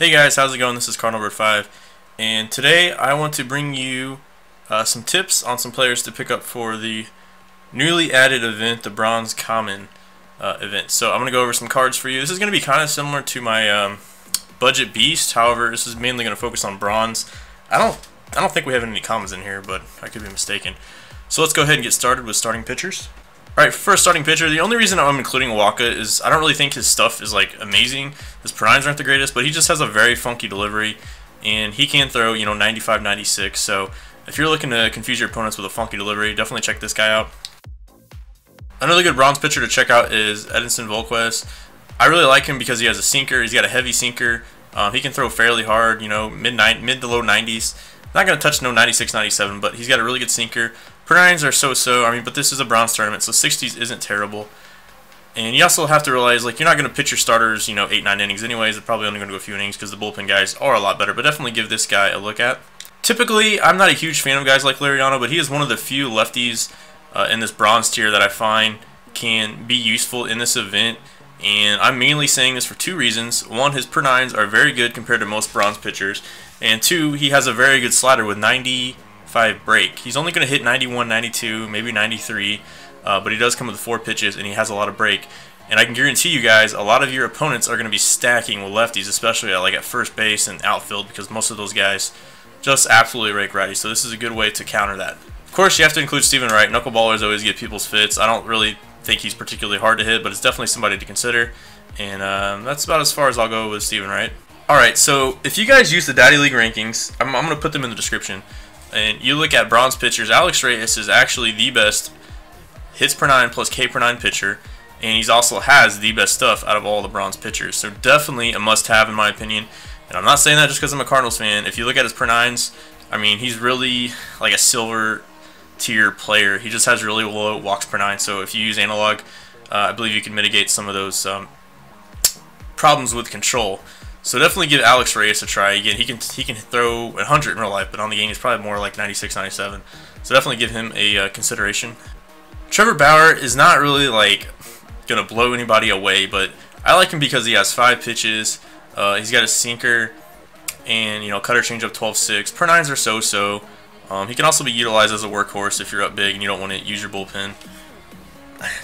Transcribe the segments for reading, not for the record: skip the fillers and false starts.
Hey guys, how's it going? This is Cardinal Bird 5, and today I want to bring you some tips on some players to pick up for the newly added event, the Bronze Common event. So I'm going to go over some cards for you. This is going to be kind of similar to my Budget Beast. However, this is mainly going to focus on bronze. I don't think we have any commons in here, but I could be mistaken. So let's go ahead and get started with starting pitchers. Alright, first starting pitcher, the only reason I'm including Wacha is I don't really think his stuff is like amazing. His pronines aren't the greatest, but he just has a very funky delivery, and he can throw, 95, 96. So if you're looking to confuse your opponents with a funky delivery, definitely check this guy out. Another good bronze pitcher to check out is Edinson Volquez. I really like him because he has a sinker. He's got a heavy sinker. He can throw fairly hard, mid to low 90s. Not going to touch no 96, 97, but he's got a really good sinker. Pronines are so-so, but this is a bronze tournament, so 60s isn't terrible. And you also have to realize, you're not going to pitch your starters, 8, 9 innings anyways. They're probably only going to go a few innings because the bullpen guys are a lot better, but definitely give this guy a look at. Typically, I'm not a huge fan of guys like Liriano, but he is one of the few lefties in this bronze tier that I find can be useful in this event. And I'm mainly saying this for two reasons. One, his pronines are very good compared to most bronze pitchers. And two, he has a very good slider with 95 break. He's only going to hit 91, 92, maybe 93, but he does come with 4 pitches and he has a lot of break. And I can guarantee you guys, a lot of your opponents are going to be stacking with lefties, especially at first base and outfield, because most of those guys just absolutely rake righties. So this is a good way to counter that. Of course, you have to include Steven Wright. Knuckleballers always get people's fits. I don't really think he's particularly hard to hit, but it's definitely somebody to consider. And that's about as far as I'll go with Steven Wright. Alright, so if you guys use the Daddy League rankings, I'm going to put them in the description, and you look at bronze pitchers, Alex Reyes is actually the best hits per 9 plus K per 9 pitcher, and he also has the best stuff out of all the bronze pitchers. So definitely a must-have in my opinion. And I'm not saying that just because I'm a Cardinals fan. If you look at his per 9s, he's really like a silver tier player. He just has really low walks per 9. So if you use analog, I believe you can mitigate some of those problems with control. So definitely give Alex Reyes a try. Again, he can throw 100 in real life, but on the game he's probably more like 96, 97. So definitely give him a consideration. Trevor Bauer is not really gonna blow anybody away, but I like him because he has 5 pitches. He's got a sinker and cutter changeup 12-6. Per 9s are so-so. He can also be utilized as a workhorse if you're up big and you don't want to use your bullpen.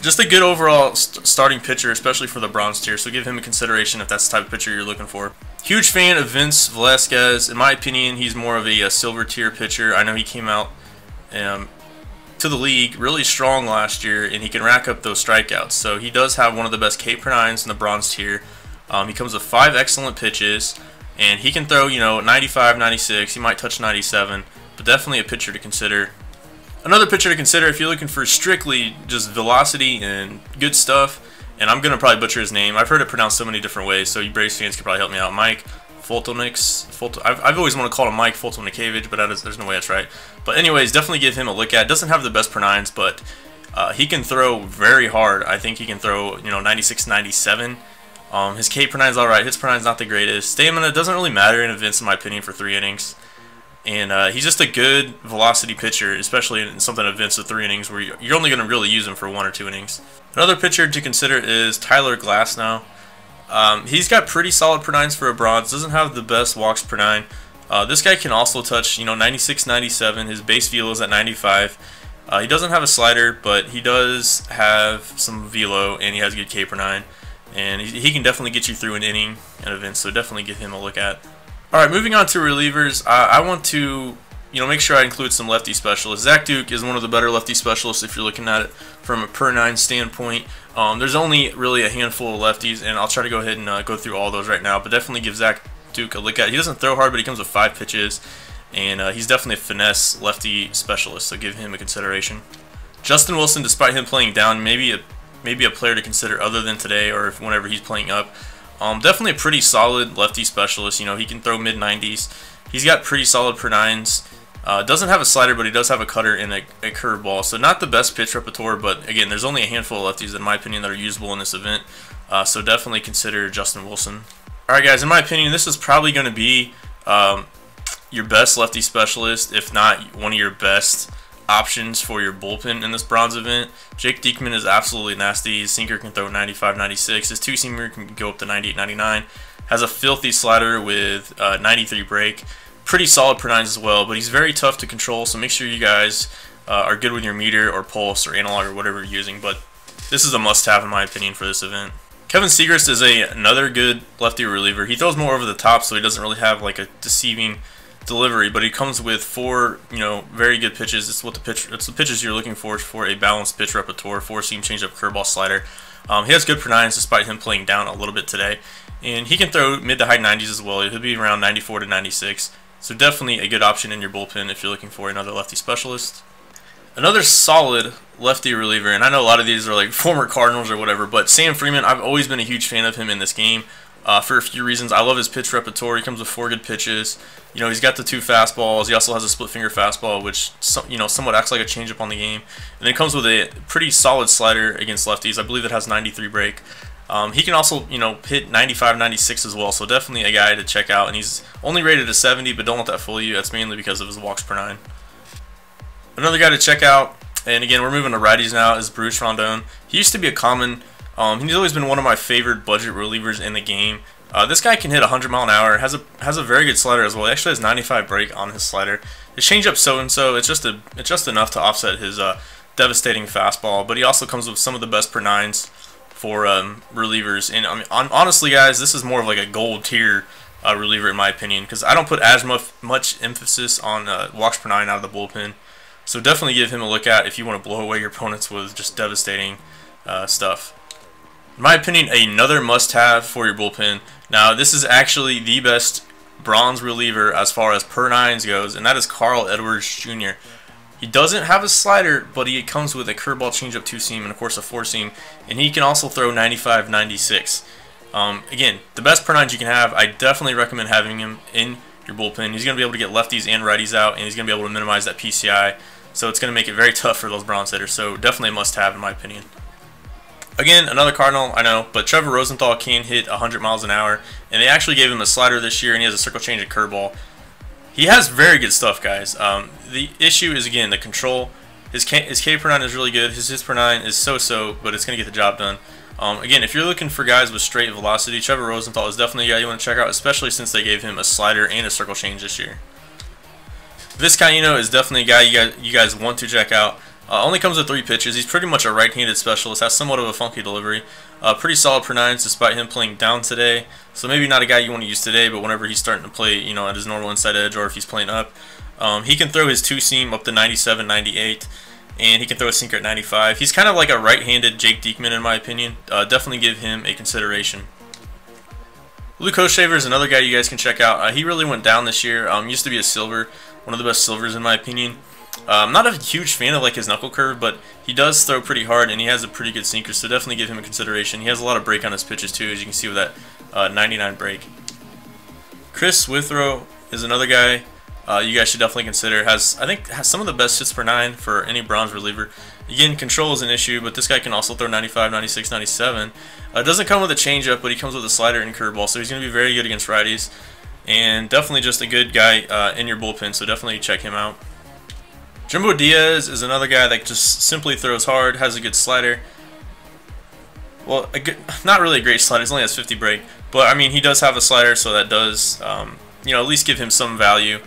Just a good overall starting pitcher, especially for the bronze tier, so give him a consideration if that's the type of pitcher you're looking for. Huge fan of Vince Velasquez. In my opinion, he's more of a silver tier pitcher. I know he came out to the league really strong last year, and he can rack up those strikeouts. So he does have one of the best K per 9s in the bronze tier. He comes with 5 excellent pitches, and he can throw 95, 96. He might touch 97, but definitely a pitcher to consider. Another pitcher to consider if you're looking for strictly just velocity and good stuff, and I'm going to probably butcher his name. I've heard it pronounced so many different ways, so you Braves fans could probably help me out. Mike Foltynewicz. I've always wanted to call him Mike Foltynewicz, but there's no way that's right. But anyways, definitely give him a look at. Doesn't have the best per 9s, but he can throw very hard. I think he can throw 96, 97. His K per 9 is alright. His per 9 is not the greatest. Stamina doesn't really matter in events, in my opinion, for 3 innings. And he's just a good velocity pitcher, especially in something events of 3 innings where you're only going to really use him for 1 or 2 innings. Another pitcher to consider is Tyler Glasnow. He's got pretty solid per 9s for a bronze. Doesn't have the best walks per 9. This guy can also touch 96, 97. His base velo is at 95. He doesn't have a slider, but he does have some velo, and he has good K per 9. And he can definitely get you through an inning at events, so definitely give him a look at. Alright, moving on to relievers, I want to make sure I include some lefty specialists. Zach Duke is one of the better lefty specialists if you're looking at it from a per 9 standpoint. There's only really a handful of lefties, and I'll try to go ahead and go through all those right now, but definitely give Zach Duke a look at. He doesn't throw hard, but he comes with 5 pitches, and he's definitely a finesse lefty specialist, so give him a consideration. Justin Wilson, despite him playing down, maybe a player to consider other than today or whenever he's playing up. Definitely a pretty solid lefty specialist. He can throw mid-90s. He's got pretty solid per 9s. Doesn't have a slider, but he does have a cutter and a curveball. So not the best pitch repertoire, but again, there's only a handful of lefties, in my opinion, that are usable in this event. So definitely consider Justin Wilson. Alright guys, in my opinion, this is probably going to be your best lefty specialist, if not one of your best options for your bullpen in this bronze event. Jake Diekman is absolutely nasty. His sinker can throw 95, 96. His two-seamer can go up to 98, 99. Has a filthy slider with 93 break. Pretty solid per nines as well, but he's very tough to control, so make sure you guys are good with your meter or pulse or analog or whatever you're using, but this is a must-have in my opinion for this event. Kevin Siegrist is another good lefty reliever. He throws more over the top, so he doesn't really have like a deceiving delivery, but he comes with 4, very good pitches. It's the pitches you're looking for a balanced pitch repertoire, 4-seam, changeup, curveball, slider. He has good per nines despite him playing down a little bit today, and he can throw mid to high 90s as well. He'll be around 94 to 96, so definitely a good option in your bullpen if you're looking for another lefty specialist. Another solid lefty reliever, and I know a lot of these are like former Cardinals or whatever, but Sam Freeman, I've always been a huge fan of him in this game for a few reasons. I love his pitch repertoire. He comes with 4 good pitches. He's got the 2 fastballs. He also has a split finger fastball, which somewhat acts like a changeup on the game. And then it comes with a pretty solid slider against lefties. I believe it has 93 break. He can also hit 95, 96 as well, so definitely a guy to check out. And he's only rated a 70, but don't let that fool you. That's mainly because of his walks per 9. Another guy to check out, and again we're moving to righties now, is Bruce Rondon. He used to be a common. He's always been one of my favorite budget relievers in the game. This guy can hit 100 mile an hour. Has a very good slider as well. He actually has 95 break on his slider. His changeup so. It's just enough to offset his devastating fastball. But he also comes with some of the best per nines for relievers. And I mean, honestly, guys, this is more of like a gold tier reliever in my opinion, because I don't put as much emphasis on walks per 9 out of the bullpen. So definitely give him a look at if you want to blow away your opponents with just devastating stuff. In my opinion, another must-have for your bullpen. Now, this is actually the best bronze reliever as far as per nines goes, and that is Carl Edwards Jr. He doesn't have a slider, but he comes with a curveball, changeup, 2-seam, and of course a 4-seam, and he can also throw 95, 96. Again, the best per nines you can have. I definitely recommend having him in your bullpen. He's going to be able to get lefties and righties out, and he's going to be able to minimize that PCI. So it's going to make it very tough for those bronze hitters. So definitely a must-have in my opinion. Again, another Cardinal, I know, but Trevor Rosenthal can hit 100 miles an hour, and they actually gave him a slider this year, and he has a circle change and curveball. He has very good stuff, guys. The issue is, again, the control. His K per 9 is really good. His per 9 is so-so, but it's going to get the job done. Again, if you're looking for guys with straight velocity, Trevor Rosenthal is definitely a guy you want to check out, especially since they gave him a slider and a circle change this year. Vizcaino is definitely a guy you guys want to check out. Only comes with 3 pitches. He's pretty much a right-handed specialist. Has somewhat of a funky delivery. Pretty solid per 9s despite him playing down today. So maybe not a guy you want to use today, but whenever he's starting to play, at his normal inside edge, or if he's playing up, he can throw his 2-seam up to 97, 98, and he can throw a sinker at 95. He's kind of like a right-handed Jake Diekman in my opinion. Definitely give him a consideration. Luke Hochevar is another guy you guys can check out. He really went down this year. Used to be a silver. One of the best silvers in my opinion. I'm not a huge fan of like his knuckle curve, but he does throw pretty hard and he has a pretty good sinker, so definitely give him a consideration. He has a lot of break on his pitches too, as you can see with that 99 break. Chris Withrow is another guy you guys should definitely consider. I think has some of the best hits per 9 for any bronze reliever. Again, control is an issue, but this guy can also throw 95, 96, 97. Doesn't come with a changeup, but he comes with a slider and curveball, so he's going to be very good against righties. And definitely just a good guy in your bullpen, so definitely check him out. Jumbo Diaz is another guy that just simply throws hard, has a good slider. Well, not really a great slider, he only has 50 break, but I mean, he does have a slider, so that does, at least give him some value.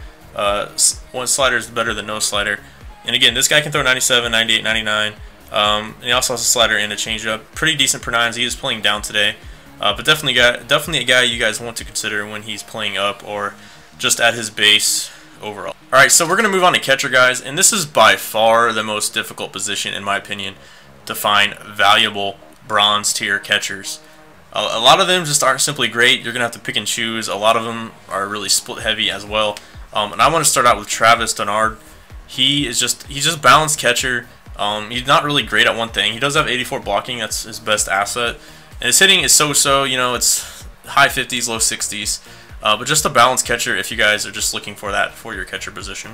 One slider is better than no slider. And again, this guy can throw 97, 98, 99. And he also has a slider and a changeup. Pretty decent per 9s. He is playing down today. But definitely a guy you guys want to consider when he's playing up or just at his base overall. Alright, so we're going to move on to catcher, guys. And this is by far the most difficult position, in my opinion, to find valuable bronze tier catchers. A lot of them just aren't simply great. You're going to have to pick and choose. A lot of them are really split heavy as well. And I want to start out with Travis Denard. He's just balanced catcher. He's not really great at one thing. He does have 84 blocking. That's his best asset. And his hitting is so-so. It's high 50s, low 60s. But just a balanced catcher if you guys are just looking for that for your catcher position.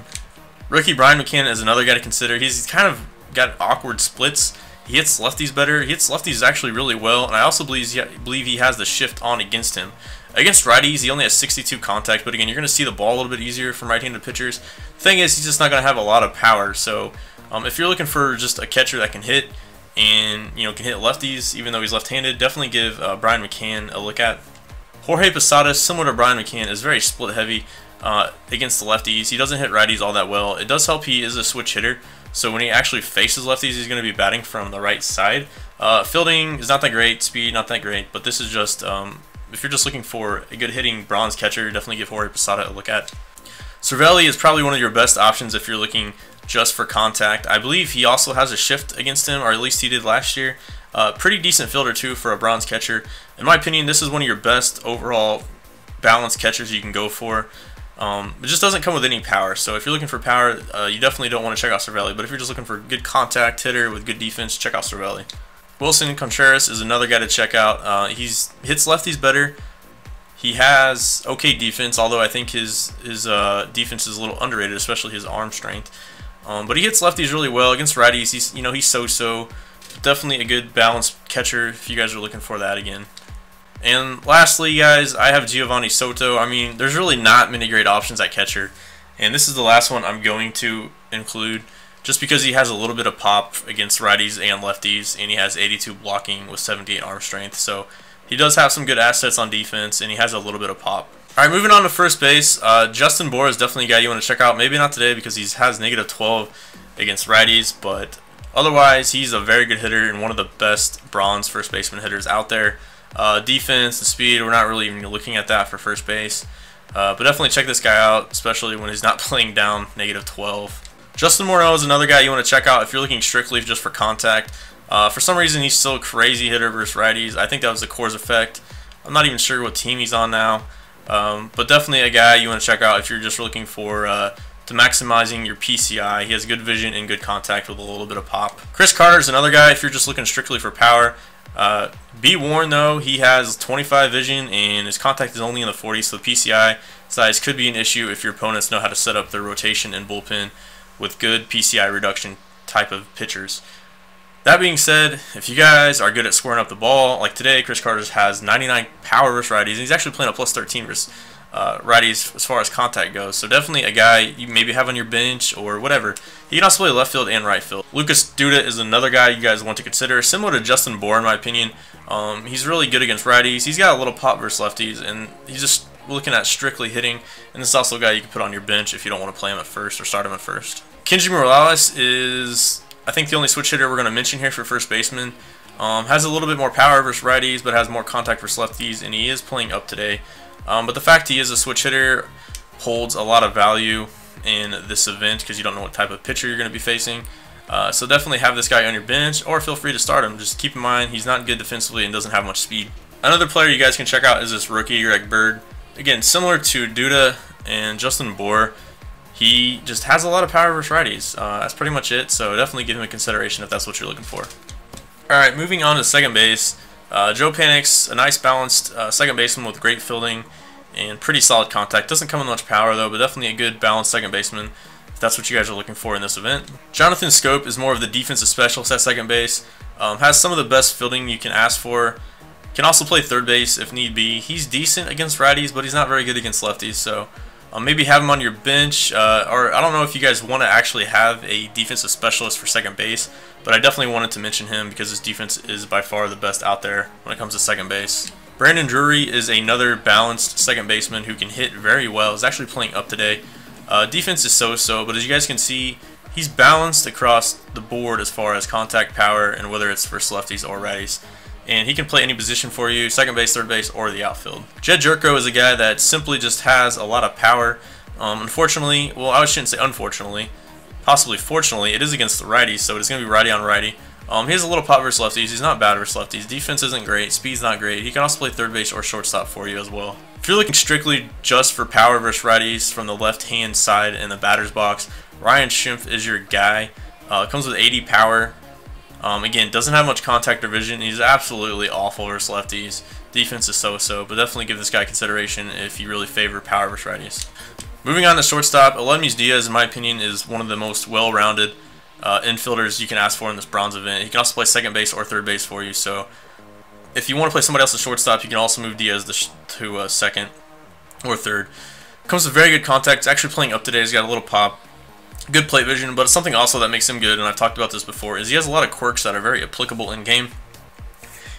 Rookie Brian Mccann is another guy to consider. He's kind of got awkward splits. He hits lefties better. He hits lefties actually really well. And I also believe he has the shift on against him. Against righties, he only has 62 contact, but again, you're going to see the ball a little bit easier from right-handed pitchers. The thing is, he's just not going to have a lot of power, so If you're looking for just a catcher that can hit and can hit lefties, even though he's left-handed, definitely give Brian Mccann a look at. Jorge Posada, similar to Brian McCann, is very split-heavy against the lefties. He doesn't hit righties all that well. It does help he is a switch hitter, so when he actually faces lefties, he's going to be batting from the right side. Fielding is not that great, speed not that great, but this is just, if you're just looking for a good hitting bronze catcher, definitely give Jorge Posada a look at. Cervelli is probably one of your best options if you're looking just for contact. I believe he also has a shift against him, or at least he did last year. Pretty decent fielder too for a bronze catcher. In my opinion, this is one of your best overall balanced catchers you can go for. It just doesn't come with any power, so if you're looking for power, you definitely don't want to check out Cervelli, but if you're just looking for a good contact hitter with good defense, check out Cervelli. Wilson Contreras is another guy to check out. He hits lefties better. He has okay defense, although I think his defense is a little underrated, especially his arm strength. But he hits lefties really well against righties. He's so-so. Definitely a good balanced catcher if you guys are looking for that again. And lastly, guys, I have Geovany Soto. I mean, there's really not many great options at catcher, and this is the last one I'm going to include just because he has a little bit of pop against righties and lefties, and he has 82 blocking with 78 arm strength. So he does have some good assets on defense, and he has a little bit of pop. All right, moving on to first base. Justin Bour is definitely a guy you want to check out. Maybe not today because he has -12 against righties, but otherwise he's a very good hitter and one of the best bronze first baseman hitters out there. Defense and speed, we're not really even looking at that for first base. But definitely check this guy out, especially when he's not playing down -12. Justin Morneau is another guy you want to check out if you're looking strictly just for contact. For some reason, he's still a crazy hitter versus righties. I think that was the Coors effect. I'm not even sure what team he's on now. But definitely a guy you want to check out if you're just looking for to maximizing your PCI. He has good vision and good contact with a little bit of pop. Chris Carter is another guy if you're just looking strictly for power. Be warned though, he has 25 vision and his contact is only in the 40s, so the PCI size could be an issue if your opponents know how to set up their rotation and bullpen with good PCI reduction type of pitchers. That being said, if you guys are good at squaring up the ball, like today, Chris Carter has 99 power versus righties, and he's actually playing a +13 versus righties as far as contact goes. So definitely a guy you maybe have on your bench or whatever. He can also play left field and right field. Lucas Duda is another guy you guys want to consider, similar to Justin Bour in my opinion. He's really good against righties. He's got a little pop versus lefties, and he's just looking at strictly hitting. And this is also a guy you can put on your bench if you don't want to play him at first or start him at first. Kenji Morales is, I think, the only switch hitter we're going to mention here for first baseman. Has a little bit more power versus righties, but has more contact versus lefties, and he is playing up today. But the fact he is a switch hitter holds a lot of value in this event because you don't know what type of pitcher you're going to be facing. So definitely have this guy on your bench, or feel free to start him. Just keep in mind he's not good defensively and doesn't have much speed. Another player you guys can check out is this rookie, Greg Bird. Again, similar to Duda and Justin Bour, he just has a lot of power versus righties. That's pretty much it, so definitely give him a consideration if that's what you're looking for. Alright, moving on to second base. Joe Panik's a nice balanced second baseman with great fielding and pretty solid contact. Doesn't come with much power though, but definitely a good balanced second baseman if that's what you guys are looking for in this event. Jonathan Scope is more of the defensive specialist at second base. Has some of the best fielding you can ask for. Can also play third base if need be. He's decent against righties, but he's not very good against lefties, so maybe have him on your bench, or I don't know if you guys want to actually have a defensive specialist for second base, but I definitely wanted to mention him because his defense is by far the best out there when it comes to second base. Brandon Drury is another balanced second baseman who can hit very well. He's actually playing up today. Defense is so-so, but as you guys can see, he's balanced across the board as far as contact power and whether it's versus lefties or righties. And he can play any position for you, second base, third base, or the outfield. Jedd Gyorko is a guy that simply just has a lot of power. Unfortunately, well, I shouldn't say unfortunately, possibly fortunately, it is against the righties, so it's going to be righty on righty. He has a little pop versus lefties. He's not bad versus lefties. Defense isn't great. Speed's not great. He can also play third base or shortstop for you as well. If you're looking strictly just for power versus righties from the left-hand side in the batter's box, Ryan Schimpf is your guy. Comes with 80 power. Again, doesn't have much contact or vision. He's absolutely awful versus lefties. Defense is so-so, but definitely give this guy consideration if you really favor power versus righties. Moving on to shortstop, Aledmys Diaz, in my opinion, is one of the most well-rounded infielders you can ask for in this bronze event. He can also play second base or third base for you, so if you want to play somebody else at shortstop, you can also move Diaz to second or third. Comes with very good contact. He's actually playing up today. He's got a little pop. good plate vision, but something also that makes him good, and I've talked about this before, is he has a lot of quirks that are very applicable in game.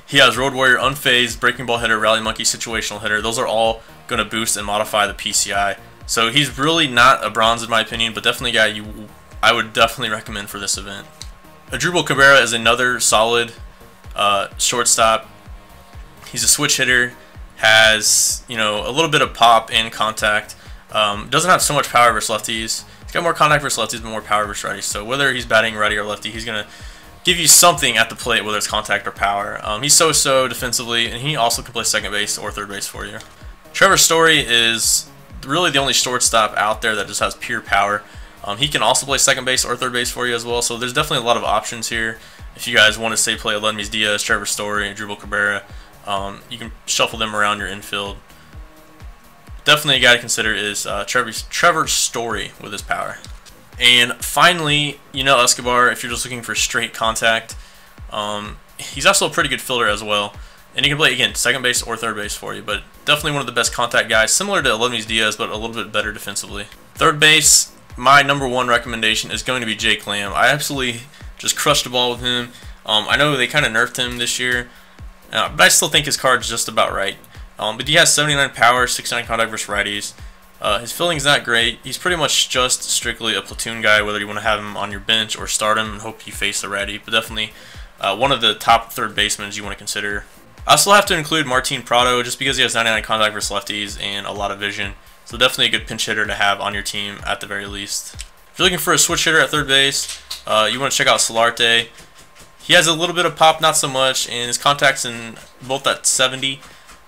He has Road Warrior, Unfazed, Breaking Ball Hitter, Rally Monkey, Situational Hitter. Those are all going to boost and modify the PCI. So he's really not a bronze in my opinion, but definitely a guy I would definitely recommend for this event. Asdrubal Cabrera is another solid shortstop. He's a switch hitter, has a little bit of pop and contact. Doesn't have so much power versus lefties. He's got more contact versus lefties, but more power versus righties. So whether he's batting righty or lefty, he's going to give you something at the plate, whether it's contact or power. He's so-so defensively, and he also can play second base or third base for you. Trevor Story is really the only shortstop out there that just has pure power. He can also play second base or third base for you as well, so there's definitely a lot of options here. If you guys want to say play Aledmys Diaz, Trevor Story, and Asdrubal Cabrera, you can shuffle them around your infield. Definitely a guy to consider is Trevor Story with his power. And finally, Escobar, if you're just looking for straight contact, he's also a pretty good fielder as well. And he can play, again, second base or third base for you, but definitely one of the best contact guys, similar to Aledmys Diaz, but a little bit better defensively. Third base, my #1 recommendation is going to be Jake Lamb. I absolutely just crushed the ball with him. I know they kind of nerfed him this year, but I still think his card's just about right. But he has 79 power, 69 contact versus righties. His fielding's not great. He's pretty much just strictly a platoon guy, whether you want to have him on your bench or start him and hope you face the righty. But definitely one of the top third basemen you want to consider. I also have to include Martin Prado just because he has 99 contact versus lefties and a lot of vision. So definitely a good pinch hitter to have on your team at the very least. If you're looking for a switch hitter at third base, you want to check out Solarte. He has a little bit of pop, not so much, and his contact's in both at 70.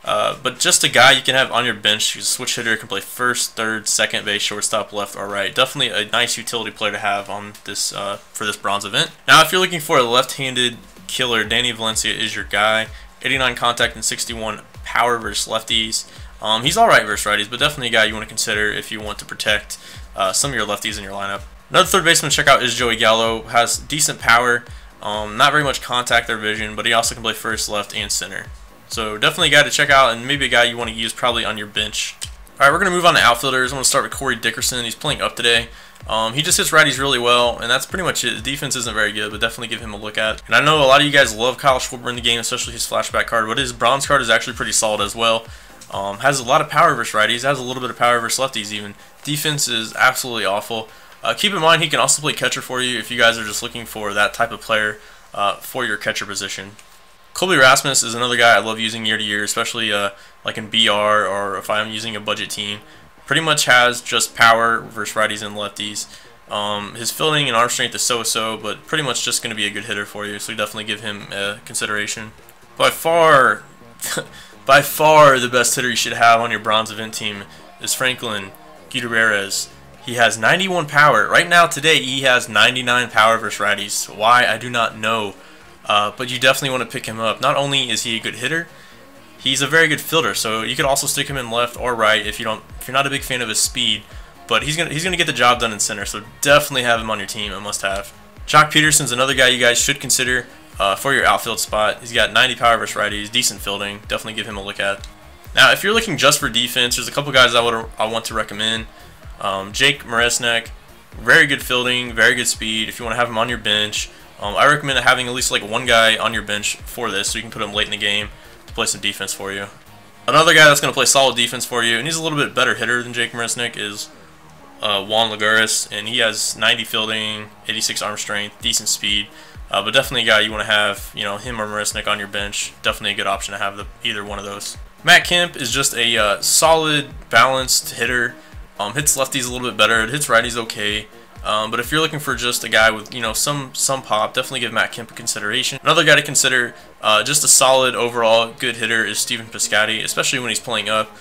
But just a guy you can have on your bench. He's a switch hitter, can play first, third, second base, shortstop, left, or right. Definitely a nice utility player to have on this for this bronze event. Now, if you're looking for a left-handed killer, Danny Valencia is your guy. 89 contact and 61 power versus lefties. He's all right versus righties, but definitely a guy you want to consider if you want to protect some of your lefties in your lineup. Another third baseman to check out is Joey Gallo. Has decent power, not very much contact or vision, but he also can play first, left, and center. So definitely a guy to check out, and maybe a guy you want to use probably on your bench. All right, we're going to move on to outfielders. I'm going to start with Corey Dickerson. He's playing up today. He just hits righties really well, and that's pretty much it. The defense isn't very good, but definitely give him a look at. And I know a lot of you guys love Kyle Schwarber in the game, especially his flashback card, but his bronze card is actually pretty solid as well. Has a lot of power versus righties, has a little bit of power versus lefties even. Defense is absolutely awful. Keep in mind he can also play catcher for you if you guys are just looking for that type of player for your catcher position. Colby Rasmus is another guy I love using year to year, especially like in BR or if I'm using a budget team. Pretty much has just power versus righties and lefties. His fielding and arm strength is so-so, but pretty much just going to be a good hitter for you, so definitely give him consideration. By far, by far the best hitter you should have on your bronze event team is Franklin Gutierrez. He has 91 power. Right now, today, he has 99 power versus righties. Why? I do not know. But you definitely want to pick him up. Not only is he a good hitter, he's a very good fielder. So you could also stick him in left or right if you're not a big fan of his speed. But he's gonna get the job done in center. So definitely have him on your team. A must-have. Jock Peterson's another guy you guys should consider for your outfield spot. He's got 90 power versus righties, decent fielding. Definitely give him a look at. Now, if you're looking just for defense, there's a couple guys I want to recommend. Jake Marisnick, very good fielding, very good speed. If you want to have him on your bench. I recommend having at least like one guy on your bench for this so you can put him late in the game to play some defense for you. Another guy that's going to play solid defense for you, and he's a little bit better hitter than Jake Marisnick, is Wong Ligarius, and he has 90 fielding, 86 arm strength, decent speed, but definitely a guy you want to have, him or Marisnick on your bench. Definitely a good option to have either one of those. Mccann is just a solid, balanced hitter. Hits lefties a little bit better, it hits righties okay. But if you're looking for just a guy with some pop, definitely give Mccann a consideration. Another guy to consider, just a solid overall good hitter, is Stephen Piscotty, especially when he's playing up.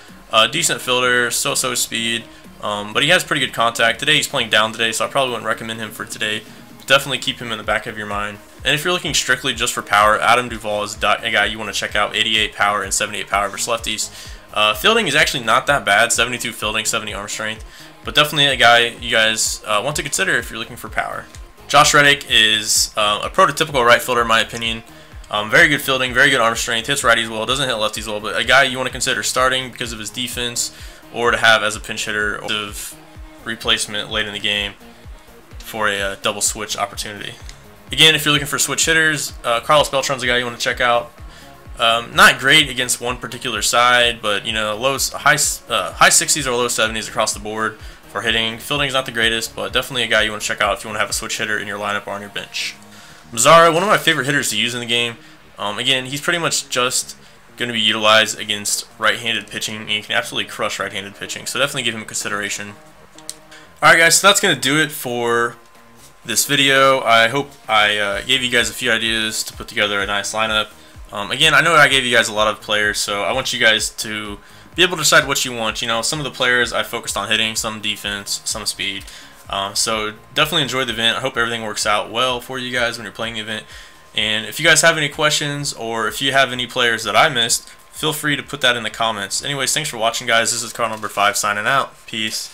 Decent fielder, so-so speed, but he has pretty good contact. Today he's playing down today, so I probably wouldn't recommend him for today. But definitely keep him in the back of your mind. And if you're looking strictly just for power, Adam Duvall is a guy you want to check out. 88 power and 78 power versus lefties. Fielding is actually not that bad. 72 fielding, 70 arm strength. But definitely a guy you guys want to consider if you're looking for power. Josh Reddick is a prototypical right fielder in my opinion. Very good fielding, very good arm strength, hits righties well, doesn't hit lefties well, but a guy you want to consider starting because of his defense or to have as a pinch hitter or replacement late in the game. for a double switch opportunity. Again, if you're looking for switch hitters, Carlos Beltran's a guy you want to check out. Not great against one particular side, but you know, high 60s or low 70s across the board for hitting. Fielding's not the greatest, but definitely a guy you want to check out if you want to have a switch hitter in your lineup or on your bench. Mazara, one of my favorite hitters to use in the game. Again, he's pretty much just going to be utilized against right-handed pitching, and he can absolutely crush right-handed pitching, so definitely give him a consideration. Alright guys, so that's going to do it for this video. I hope I gave you guys a few ideas to put together a nice lineup. Again, I know I gave you guys a lot of players, so I want you guys to be able to decide what you want. You know, some of the players I focused on hitting, some defense, some speed. So definitely enjoy the event. I hope everything works out well for you guys when you're playing the event. And if you guys have any questions, or if you have any players that I missed, feel free to put that in the comments. Anyways, thanks for watching, guys. This is card number 5 signing out. Peace.